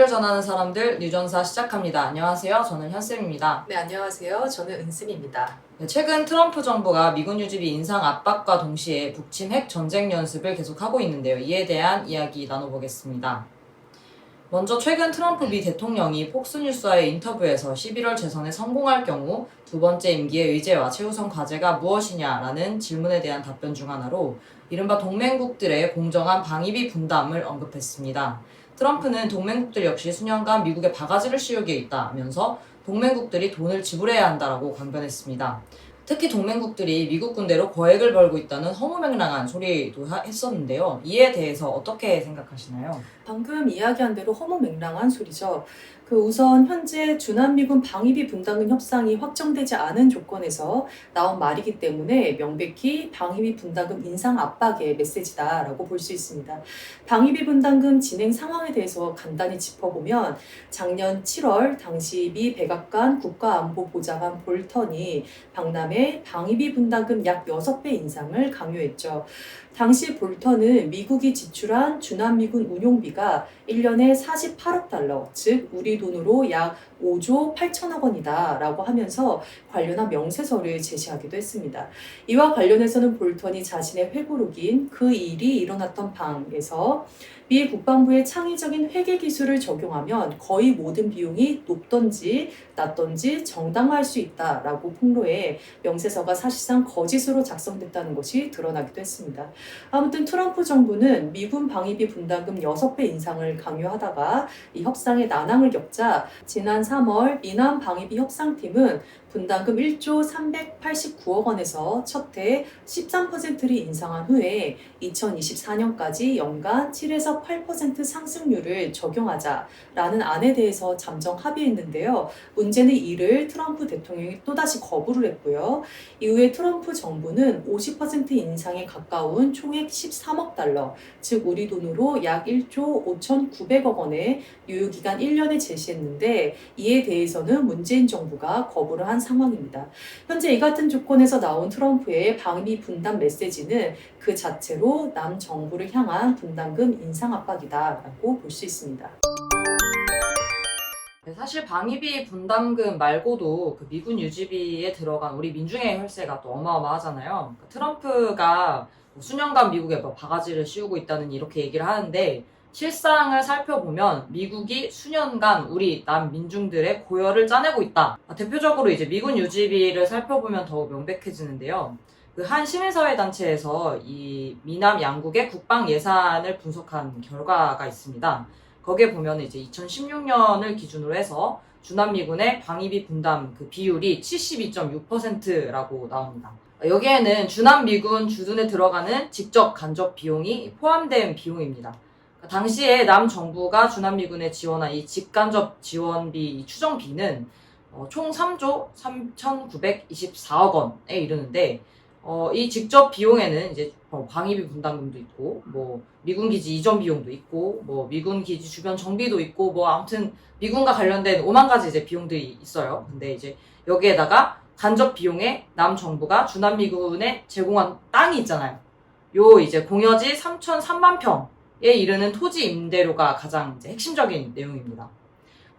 뉴스를 전하는 사람들 뉴전사 시작합니다. 안녕하세요. 저는 현쌤입니다. 네, 안녕하세요. 저는 은슴입니다. 최근 트럼프 정부가 미군 유지비 인상 압박과 동시에 북침 핵 전쟁 연습을 계속하고 있는데요. 이에 대한 이야기 나눠보겠습니다. 먼저 최근 트럼프 미 대통령이 폭스뉴스와의 인터뷰에서 11월 재선에 성공할 경우 두 번째 임기의 의제와 최우선 과제가 무엇이냐라는 질문에 대한 답변 중 하나로 이른바 동맹국들의 공정한 방위비 분담을 언급했습니다. 트럼프는 동맹국들 역시 수년간 미국에 바가지를 씌우게 있다면서 동맹국들이 돈을 지불해야 한다라고 강변했습니다. 특히 동맹국들이 미국 군대로 거액을 벌고 있다는 허무맹랑한 소리도 했었는데요. 이에 대해서 어떻게 생각하시나요? 방금 이야기한 대로 허무맹랑한 소리죠. 우선 현재 주남미군 방위비 분담금 협상이 확정되지 않은 조건에서 나온 말이기 때문에 명백히 방위비 분담금 인상 압박의 메시지다라고 볼 수 있습니다. 방위비 분담금 진행 상황에 대해서 간단히 짚어보면 작년 7월 당시 미 백악관 국가안보보좌관 볼턴이 박람회 방위비 분담금 약 6배 인상을 강요했죠. 당시 볼턴은 미국이 지출한 주남미군 운용비가 1년에 48억 달러, 즉 우리 돈으로 약 5조 8천억 원이다 라고 하면서 관련한 명세서를 제시하기도 했습니다. 이와 관련해서는 볼턴이 자신의 회고록인 그 일이 일어났던 방에서 미 국방부의 창의적인 회계 기술을 적용하면 거의 모든 비용이 높던지 낮던지 정당화할 수 있다라고 폭로해 명세서가 사실상 거짓으로 작성됐다는 것이 드러나기도 했습니다. 아무튼 트럼프 정부는 미군 방위비 분담금 6배 인상을 강요하다가 이 협상에 난항을 겪자 지난 3월 미남 방위비 협상팀은 분담금 1조 389억 원에서 첫 해 13%를 인상한 후에 2024년까지 연간 7에서 8% 상승률을 적용하자라는 안에 대해서 잠정 합의했는데요. 문제는 이를 트럼프 대통령이 또다시 거부를 했고요. 이후에 트럼프 정부는 50% 인상에 가까운 총액 13억 달러, 즉 우리 돈으로 약 1조 5,900억 원의 유효기간 1년에 제시했는데 이에 대해서는 문재인 정부가 거부를 한 상황입니다. 현재 이 같은 조건에서 나온 트럼프의 방위 분담 메시지는 그 자체로 남 정부를 향한 분담금 인상 압박이다라고 볼 수 있습니다. 사실 방위비 분담금 말고도 그 미군 유지비에 들어간 우리 민중의 혈세가 또 어마어마하잖아요. 트럼프가 수년간 미국에 뭐 바가지를 씌우고 있다는 이렇게 얘기를 하는데 실상을 살펴보면 미국이 수년간 우리 남 민중들의 고열을 짜내고 있다. 대표적으로 이제 미군 유지비를 살펴보면 더욱 명백해지는데요. 그 한 시민사회단체에서 이 미남 양국의 국방 예산을 분석한 결과가 있습니다. 거기에 보면 이제 2016년을 기준으로 해서 주남미군의 방위비 분담 그 비율이 72.6%라고 나옵니다. 여기에는 주남미군 주둔에 들어가는 직접 간접 비용이 포함된 비용입니다. 당시에 남 정부가 주남미군에 지원한 이 직간접 지원비 추정비는 총 3조 3,924억 원에 이르는데 이 직접 비용에는 이제 방위비 분담금도 있고 뭐 미군 기지 이전 비용도 있고 뭐 미군 기지 주변 정비도 있고 뭐 아무튼 미군과 관련된 5만 가지 이제 비용들이 있어요. 근데 이제 여기에다가 간접 비용에 남 정부가 주남미군에 제공한 땅이 있잖아요. 요 이제 공여지 3,003만 평에 이르는 토지 임대료가 가장 이제 핵심적인 내용입니다.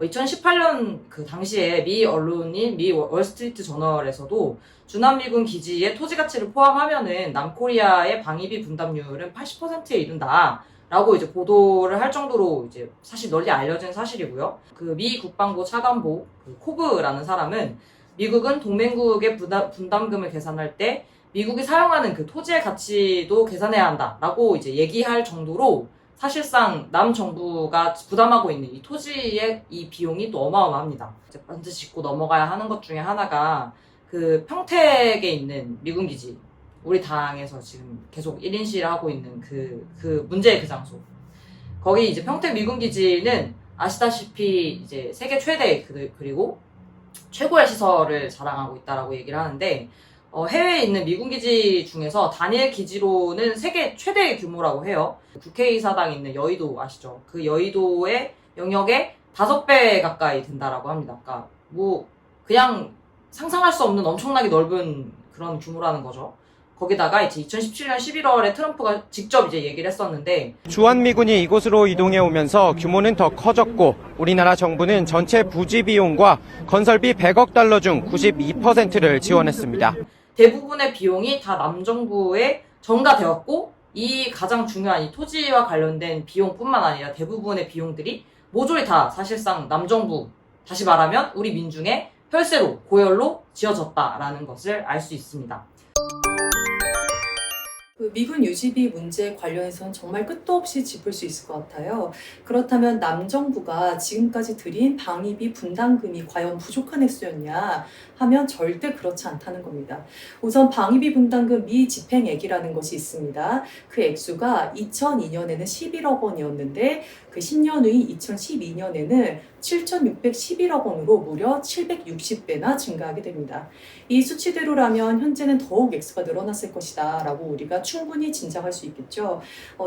2018년 그 당시에 미 언론인 미 월스트리트 저널에서도 주남미군 기지의 토지 가치를 포함하면은 남코리아의 방위비 분담률은 80%에 이른다라고 이제 보도를 할 정도로 이제 사실 널리 알려진 사실이고요. 그 미 국방부 차관보 그 코브라는 사람은 미국은 동맹국의 분담금을 계산할 때 미국이 사용하는 그 토지의 가치도 계산해야 한다라고 이제 얘기할 정도로 사실상 남 정부가 부담하고 있는 이 토지의 이 비용이 또 어마어마합니다. 이제 반드시 짚고 넘어가야 하는 것 중에 하나가 그 평택에 있는 미군 기지, 우리 당에서 지금 계속 1인 시위를 하고 있는 그 문제의 그 장소. 거기 이제 평택 미군 기지는 아시다시피 이제 세계 최대 그리고 최고의 시설을 자랑하고 있다라고 얘기를 하는데 해외에 있는 미군 기지 중에서 단일 기지로는 세계 최대 규모라고 해요. 국회의사당 있는 여의도 아시죠? 그 여의도의 영역의 5배 가까이 된다라고 합니다. 그러니까 뭐 그냥 상상할 수 없는 엄청나게 넓은 그런 규모라는 거죠. 거기다가 이제 2017년 11월에 트럼프가 직접 이제 얘기를 했었는데 주한미군이 이곳으로 이동해 오면서 규모는 더 커졌고 우리나라 정부는 전체 부지 비용과 건설비 100억 달러 중 92%를 지원했습니다. 대부분의 비용이 다 남정부에 전가되었고 이 가장 중요한 이 토지와 관련된 비용뿐만 아니라 대부분의 비용들이 모조리 다 사실상 남정부, 다시 말하면 우리 민중의 혈세로 고열로 지어졌다라는 것을 알 수 있습니다. 그 미군 유지비 문제 관련해서는 정말 끝도 없이 짚을 수 있을 것 같아요. 그렇다면 남정부가 지금까지 들인 방위비 분담금이 과연 부족한 액수였냐 하면 절대 그렇지 않다는 겁니다. 우선 방위비 분담금 미집행액이라는 것이 있습니다. 그 액수가 2002년에는 11억 원이었는데 그 10년 후인 2012년에는 7,611억 원으로 무려 760배나 증가하게 됩니다. 이 수치대로라면 현재는 더욱 액수가 늘어났을 것이다 라고 우리가 충분히 짐작할 수 있겠죠.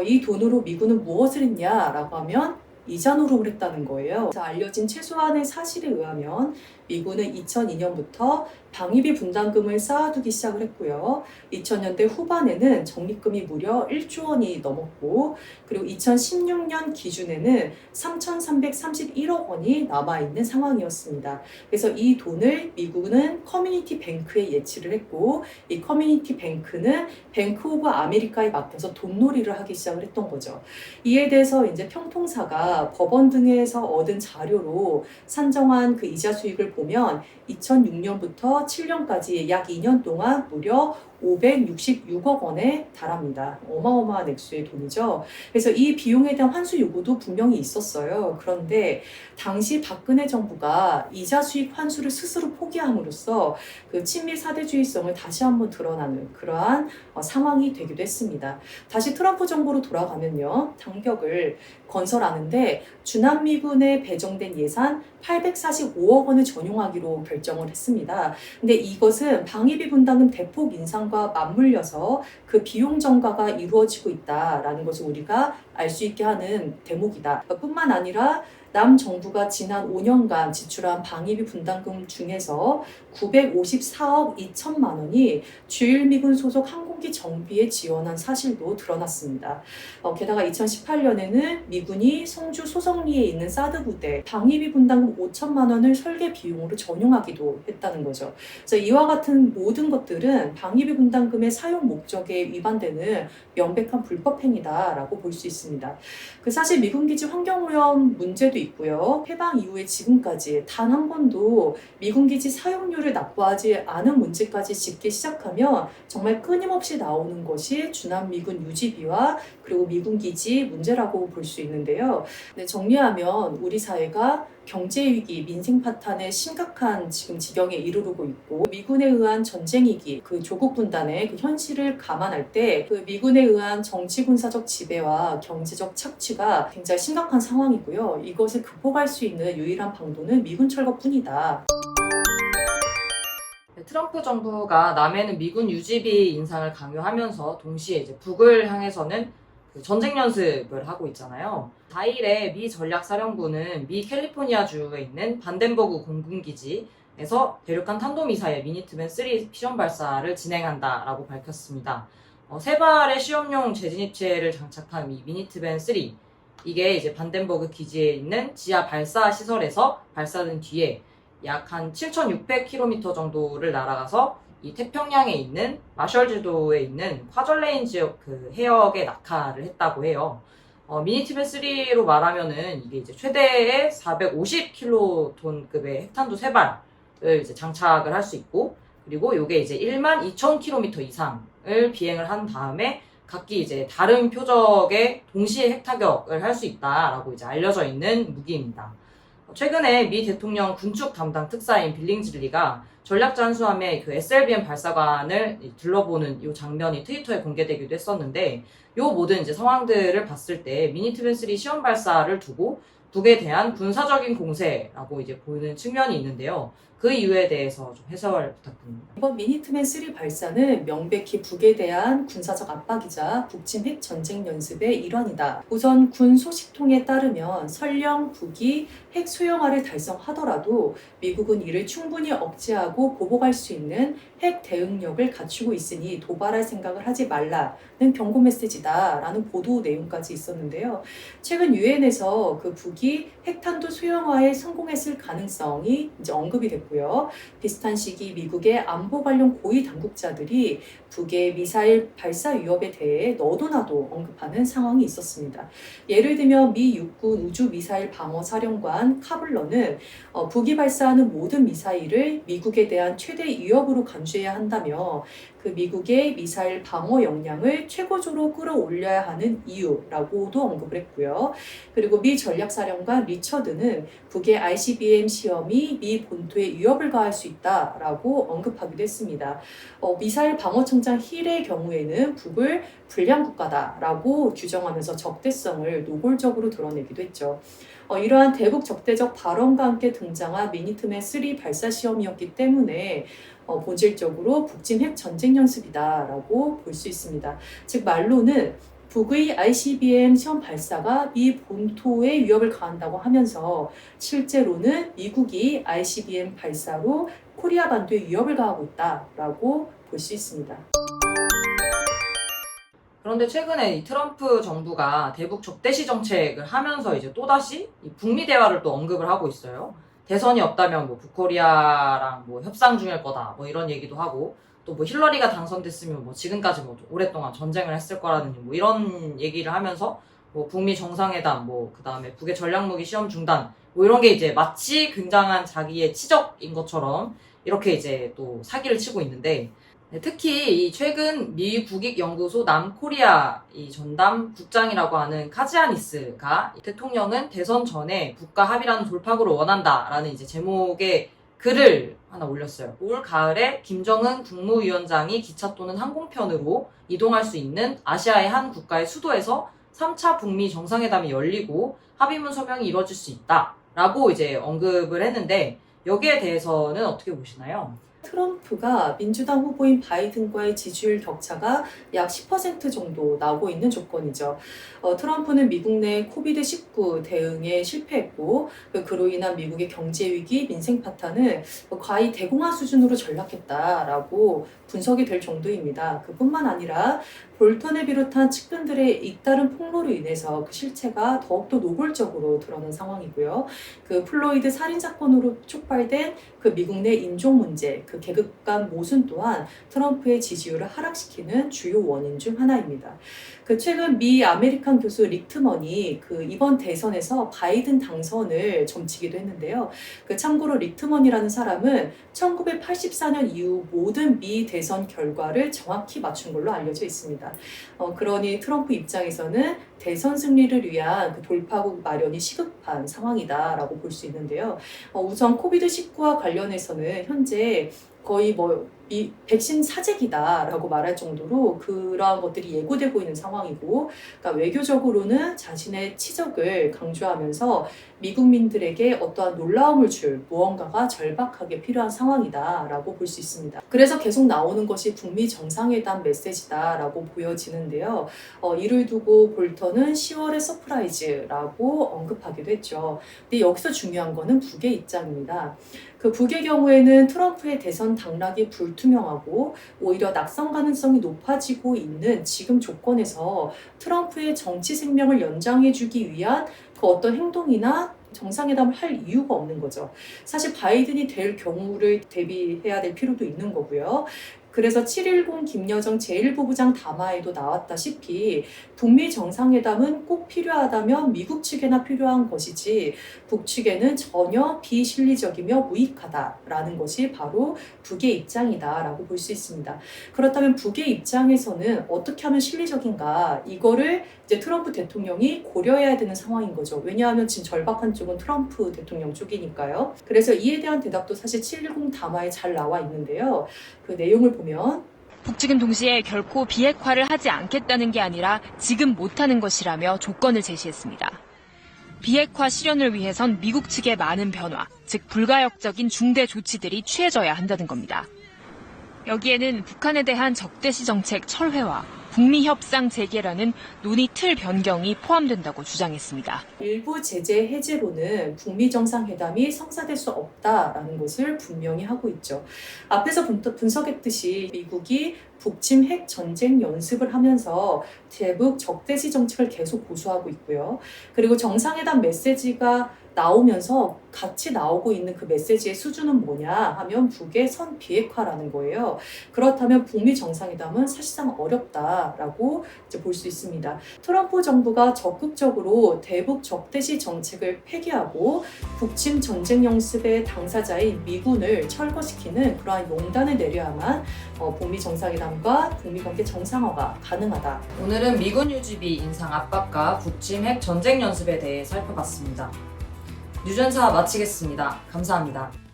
이 돈으로 미군은 무엇을 했냐라고 하면 이자 노름을 했다는 거예요. 알려진 최소한의 사실에 의하면 미군은 2002년부터 방위비 분담금을 쌓아두기 시작을 했고요. 2000년대 후반에는 적립금이 무려 1조 원이 넘었고 그리고 2016년 기준에는 3,331억 원이 남아있는 상황이었습니다. 그래서 이 돈을 미국은 커뮤니티 뱅크에 예치를 했고 이 커뮤니티 뱅크는 뱅크 오브 아메리카에 맡겨서 돈놀이를 하기 시작을 했던 거죠. 이에 대해서 이제 평통사가 법원 등에서 얻은 자료로 산정한 그 이자 수익을 보면 2006년부터 7년까지 약 2년 동안 무려 566억 원에 달합니다. 어마어마한 액수의 돈이죠. 그래서 이 비용에 대한 환수 요구도 분명히 있었어요. 그런데 당시 박근혜 정부가 이자 수익 환수를 스스로 포기함으로써 그 친미 사대주의성을 다시 한번 드러나는 그러한 상황이 되기도 했습니다. 다시 트럼프 정부로 돌아가면요. 당격을 건설하는데 주남미군에 배정된 예산 845억 원을 전용하기로 결정을 했습니다. 근데 이것은 방위비 분담금 대폭 인상과 맞물려서 그 비용 전가가 이루어지고 있다라는 것을 우리가 알 수 있게 하는 대목이다. 뿐만 아니라 남정부가 지난 5년간 지출한 방위비 분담금 중에서 954억 2천만 원이 주일미군 소속 항공기 정비에 지원한 사실도 드러났습니다. 게다가 2018년에는 미군이 성주 소성리에 있는 사드 부대 방위비 분담금 5천만 원을 설계 비용으로 전용하기도 했다는 거죠. 그래서 이와 같은 모든 것들은 방위비 분담금의 사용 목적에 위반되는 명백한 불법 행위다라고 볼 수 있습니다. 그 사실 미군 기지 환경오염 문제도 있고요. 해방 이후에 지금까지 단 한 번도 미군 기지 사용료를 납부하지 않은 문제까지 짚기 시작하면 정말 끊임없이 나오는 것이 주남 미군 유지비와 그리고 미군 기지 문제라고 볼 수 있는데요. 정리하면 우리 사회가 경제위기, 민생 파탄의 심각한 지금 지경에 이르르고 있고 미군에 의한 전쟁위기, 그 조국 분단의 그 현실을 감안할 때 그 미군에 의한 정치군사적 지배와 경제적 착취가 굉장히 심각한 상황이고요. 이것을 극복할 수 있는 유일한 방도는 미군 철거뿐이다. 트럼프 정부가 남해는 미군 유지비 인상을 강요하면서 동시에 이제 북을 향해서는 전쟁 연습을 하고 있잖아요. 4일에 미 전략사령부는 미 캘리포니아주에 있는 반덴버그 공군기지에서 대륙간 탄도미사일 미니트맨 3 시험 발사를 진행한다라고 밝혔습니다. 3발의 시험용 재진입체를 장착한 이 미니트맨 3 이게 이제 반덴버그 기지에 있는 지하 발사 시설에서 발사된 뒤에 약 한 7,600km 정도를 날아가서 이 태평양에 있는 마셜제도에 있는 콰절레인 지역 그 해역에 낙하를 했다고 해요. 미니티벤 3로 말하면은 이게 이제 최대의 450킬로톤급의 핵탄두 3발을 이제 장착을 할 수 있고, 그리고 이게 이제 12,000km 이상을 비행을 한 다음에 각기 이제 다른 표적의 동시에 핵타격을 할 수 있다라고 이제 알려져 있는 무기입니다. 최근에 미 대통령 군축 담당 특사인 빌링즐리가 전략 잠수함의 그 SLBM 발사관을 둘러보는 이 장면이 트위터에 공개되기도 했었는데, 이 모든 이제 상황들을 봤을 때 미니트맨 3 시험 발사를 두고 북에 대한 군사적인 공세라고 이제 보이는 측면이 있는데요. 그 이유에 대해서 좀 해설 부탁드립니다. 이번 미니트맨 3 발사는 명백히 북에 대한 군사적 압박이자 북침 핵 전쟁 연습의 일환이다. 우선 군 소식통에 따르면 설령 북이 핵 소형화를 달성하더라도 미국은 이를 충분히 억제하고 보복할 수 있는 핵 대응력을 갖추고 있으니 도발할 생각을 하지 말라는 경고 메시지다라는 보도 내용까지 있었는데요. 최근 유엔에서 그 북이 핵탄두 소형화에 성공했을 가능성이 이제 언급이 됐고요. 비슷한 시기 미국의 안보 관련 고위 당국자들이 북의 미사일 발사 위협에 대해 너도나도 언급하는 상황이 있었습니다. 예를 들면 미 육군 우주미사일 방어사령관 카블러는 북이 발사하는 모든 미사일을 미국에 대한 최대 위협으로 간주해야 한다며 그 미국의 미사일 방어 역량을 최고조로 끌어올려야 하는 이유라고도 언급을 했고요. 그리고 미 전략사령관 리처드는 북의 ICBM 시험이 미 본토에 위협을 가할 수 있다라고 언급하기도 했습니다. 미사일 방어청장 힐의 경우에는 북을 불량 국가다라고 규정하면서 적대성을 노골적으로 드러내기도 했죠. 이러한 대북 적대적 발언과 함께 등장한 미니트맨 3 발사 시험이었기 때문에 본질적으로 북진 핵 전쟁 연습이다라고 볼 수 있습니다. 즉 말로는 북의 ICBM 시험 발사가 미 본토에 위협을 가한다고 하면서 실제로는 미국이 ICBM 발사로 코리아 반도에 위협을 가하고 있다라고 볼 수 있습니다. 그런데 최근에 이 트럼프 정부가 대북 적대시 정책을 하면서 이제 또다시 이 북미 대화를 또 언급을 하고 있어요. 대선이 없다면 뭐 북코리아랑 뭐 협상 중일 거다 뭐 이런 얘기도 하고 또 뭐 힐러리가 당선됐으면 뭐 지금까지 뭐 오랫동안 전쟁을 했을 거라든지 뭐 이런 얘기를 하면서 뭐 북미 정상회담 뭐 그다음에 북의 전략무기 시험 중단 뭐 이런 게 이제 마치 굉장한 자기의 치적인 것처럼 이렇게 이제 또 사기를 치고 있는데 특히 이 최근 미 국익연구소 남코리아 이 전담 국장이라고 하는 카지아니스가 대통령은 대선 전에 북과 합의라는 돌파구를 원한다라는 이제 제목의 글을 하나 올렸어요. 올 가을에 김정은 국무위원장이 기차 또는 항공편으로 이동할 수 있는 아시아의 한 국가의 수도에서 3차 북미 정상회담이 열리고 합의문 서명이 이루어질 수 있다라고 이제 언급을 했는데 여기에 대해서는 어떻게 보시나요? 트럼프가 민주당 후보인 바이든과의 지지율 격차가 약 10% 정도 나오고 있는 조건이죠. 트럼프는 미국 내 코비드-19 대응에 실패했고 그로 인한 미국의 경제 위기, 민생 파탄은 거의 대공황 수준으로 전락했다라고 분석이 될 정도입니다. 그뿐만 아니라 볼턴을 비롯한 측근들의 잇따른 폭로로 인해서 그 실체가 더욱더 노골적으로 드러난 상황이고요. 그 플로이드 살인 사건으로 촉발된 그 미국 내 인종 문제, 그 계급 간 모순 또한 트럼프의 지지율을 하락시키는 주요 원인 중 하나입니다. 그 최근 미 아메리칸 교수 릭트먼이 그 이번 대선에서 바이든 당선을 점치기도 했는데요. 그 참고로 릭트먼이라는 사람은 1984년 이후 모든 미 대선 결과를 정확히 맞춘 걸로 알려져 있습니다. 그러니 트럼프 입장에서는 대선 승리를 위한 그 돌파구 마련이 시급한 상황이다라고 볼 수 있는데요. 우선 코비드-19와 관련해서는 현재 거의 이 백신 사재기다라고 말할 정도로 그러한 것들이 예고되고 있는 상황이고, 그러니까 외교적으로는 자신의 치적을 강조하면서 미국민들에게 어떠한 놀라움을 줄 무언가가 절박하게 필요한 상황이다라고 볼 수 있습니다. 그래서 계속 나오는 것이 북미 정상회담 메시지다라고 보여지는데요. 이를 두고 볼턴은 10월의 서프라이즈라고 언급하기도 했죠. 근데 여기서 중요한 거는 북의 입장입니다. 그 북의 경우에는 트럼프의 대선 당락이 불투명하고 오히려 낙선 가능성이 높아지고 있는 지금 조건에서 트럼프의 정치 생명을 연장해주기 위한 그 어떤 행동이나 정상회담을 할 이유가 없는 거죠. 사실 바이든이 될 경우를 대비해야 될 필요도 있는 거고요. 그래서 7.10 김여정 제1부부장 담화에도 나왔다시피 북미 정상회담은 꼭 필요하다면 미국 측에나 필요한 것이지 북측에는 전혀 비실리적이며 무익하다라는 것이 바로 북의 입장이다라고 볼 수 있습니다. 그렇다면 북의 입장에서는 어떻게 하면 실리적인가, 이거를 이제 트럼프 대통령이 고려해야 되는 상황인 거죠. 왜냐하면 지금 절박한 쪽은 트럼프 대통령 쪽이니까요. 그래서 이에 대한 대답도 사실 7.10 담화에 잘 나와 있는데요. 그 내용을 보면 북측은 동시에 결코 비핵화를 하지 않겠다는 게 아니라 지금 못하는 것이라며 조건을 제시했습니다. 비핵화 실현을 위해선 미국 측의 많은 변화, 즉 불가역적인 중대 조치들이 취해져야 한다는 겁니다. 여기에는 북한에 대한 적대시 정책 철회와 북미 협상 재개라는 논의 틀 변경이 포함된다고 주장했습니다. 일부 제재 해제로는 북미 정상회담이 성사될 수 없다라는 것을 분명히 하고 있죠. 앞에서 분석했듯이 미국이 북침 핵 전쟁 연습을 하면서 대북 적대시 정책을 계속 고수하고 있고요. 그리고 정상회담 메시지가 나오면서 같이 나오고 있는 그 메시지의 수준은 뭐냐 하면 북의 선 비핵화라는 거예요. 그렇다면 북미 정상회담은 사실상 어렵다라고 이제 볼 수 있습니다. 트럼프 정부가 적극적으로 대북 적대시 정책을 폐기하고 북침 전쟁 연습의 당사자인 미군을 철거시키는 그러한 용단을 내려야만 북미 정상회담과 북미 관계 정상화가 가능하다. 오늘은 미군 유지비 인상 압박과 북침 핵 전쟁 연습에 대해 살펴봤습니다. 뉴전사 마치겠습니다. 감사합니다.